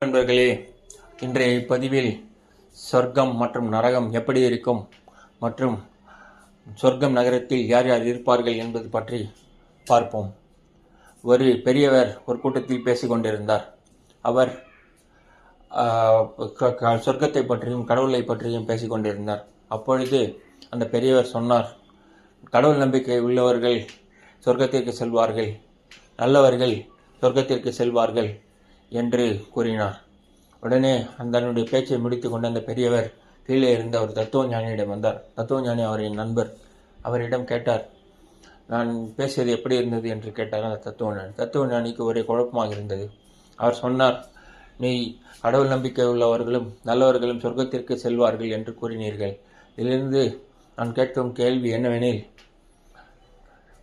நண்பர்களே, இன்றைய பதிவில் சொர்க்கம் மற்றும் நரகம் எப்படி இருக்கும் மற்றும் சொர்க்கம் நகரத்தில் யார் யார் இருப்பார்கள் என்பது பற்றி பார்ப்போம். ஒரு பெரியவர் ஒரு கூட்டத்தில் பேசிக் கொண்டிருந்தார். அவர் சொர்க்கத்தை பற்றியும் கடவுளை பற்றியும் பேசிக் கொண்டிருந்தார். அப்பொழுது அந்த பெரியவர் சொன்னார், கடவுள் நம்பிக்கை உள்ளவர்கள் சொர்க்கத்திற்கு செல்வார்கள், நல்லவர்கள் சொர்க்கத்திற்கு செல்வார்கள் என்று கூறினார். உடனே தன்னுடைய பேச்சை முடித்து கொண்டு அந்த பெரியவர் கீழே இருந்த ஒரு தத்துவ ஞானியிடம் வந்தார். தத்துவ ஞானி அவரின் நண்பர். அவரிடம் கேட்டார், நான் பேசியது எப்படி இருந்தது என்று கேட்டார் அந்த தத்துவ ஞானிக்கு ஒரே குழப்பமாக இருந்தது. அவர் சொன்னார், நீ கடவுள் நம்பிக்கை உள்ளவர்களும் நல்லவர்களும் சொர்க்கத்திற்கு செல்வார்கள் என்று கூறினீர்கள். இதிலிருந்து நான் கேட்கும் கேள்வி என்னவெனில்,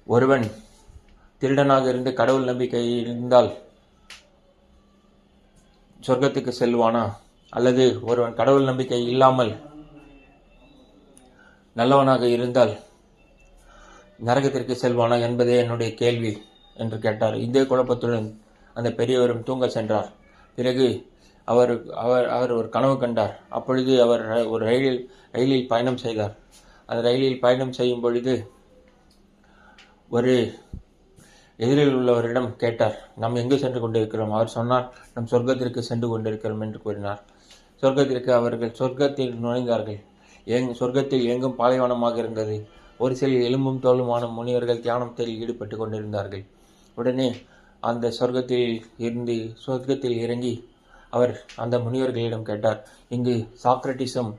ஒருவன் திருடனாக இருந்து கடவுள் நம்பிக்கை இருந்தால் சொர்க்கத்துக்கு செல்வானா, அல்லது ஒருவன் கடவுள் நம்பிக்கை இல்லாமல் நல்லவனாக இருந்தால் நரகத்திற்கு செல்வானா என்பதே என்னுடைய கேள்வி என்று கேட்டார். இதே குழப்பத்துடன் அந்த பெரியவரும் தூங்க சென்றார். பிறகு அவர் அவர் அவர் ஒரு கனவு கண்டார். அப்பொழுது அவர் ஒரு ரயிலில் பயணம் செய்தார். அந்த ரயிலில் பயணம் செய்யும் பொழுது ஒரு எதிரில் உள்ளவரிடம் கேட்டார், நாம் எங்கு சென்று கொண்டிருக்கிறோம்? அவர் சொன்னார், நம் சொர்க்கத்திற்கு சென்று கொண்டிருக்கிறோம் என்று கூறினார். அவர்கள் சொர்க்கத்தில் நுழைந்தார்கள். சொர்க்கத்தில் எங்கும் பாலைவனமாக இருந்தது. ஒரு சில எலும்பும் தோலுமான முனிவர்கள் தியானத்தில் ஈடுபட்டு கொண்டிருந்தார்கள். உடனே அந்த சொர்க்கத்தில் இறங்கி அவர் அந்த முனிவர்களிடம் கேட்டார், இங்கு சாக்ரட்டிஸும்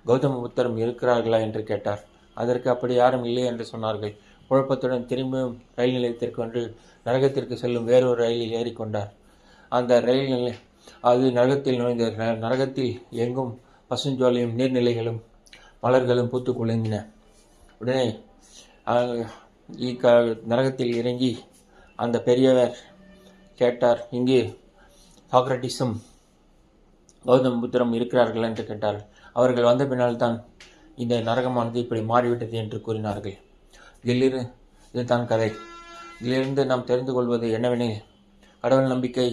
கௌதம புத்தரும் இருக்கிறார்களா என்று கேட்டார். அதற்கு அப்படி யாரும் இல்லை என்று சொன்னார்கள். குழப்பத்துடன் திரும்பியும் ரயில் நிலையத்திற்கு வந்து நரகத்திற்கு செல்லும் வேறொரு ரயிலில் ஏறிக்கொண்டார். அந்த ரயில் அது நரகத்தில் நுழைந்த நரகத்தில் எங்கும் பசுஞ்சோலையும் நீர்நிலைகளும் மலர்களும் பூத்து குலுங்கின. உடனே நரகத்தில் இறங்கி அந்த பெரியவர் கேட்டார், இங்கு சாக்ரட்டிஸும் கௌதம புத்தரும் இருக்கிறார்கள் என்று கேட்டார். அவர்கள் வந்த பின்னால் தான் இந்த நரகமானது இப்படி மாறிவிட்டது என்று கூறினார்கள். இதுதான் கதை. இதிலிருந்து நாம் தெரிந்து கொள்வது என்னவெனில், கடவுள் நம்பிக்கை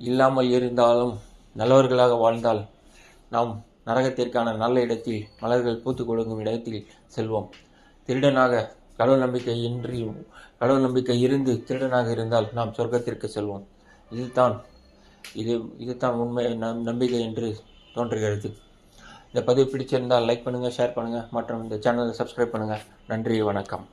இல்லாமல் இருந்தாலும் நல்லவர்களாக வாழ்ந்தால் நாம் நரகத்திற்கான நல்ல இடத்தில் மலர்கள் பூத்து கொடுக்கும் இடத்தில் செல்வோம். திருடனாக கடவுள் நம்பிக்கை இருந்து திருடனாக இருந்தால் நாம் சொர்க்கத்திற்கு செல்வோம். இதுதான் உண்மை நம்பிக்கை என்று தோன்றுகிறது. இந்த பதிவு பிடிச்சிருந்தால் லைக் பண்ணுங்கள், ஷேர் பண்ணுங்கள் மற்றும் இந்த சேனலை சப்ஸ்கிரைப் பண்ணுங்கள். நன்றி, வணக்கம்.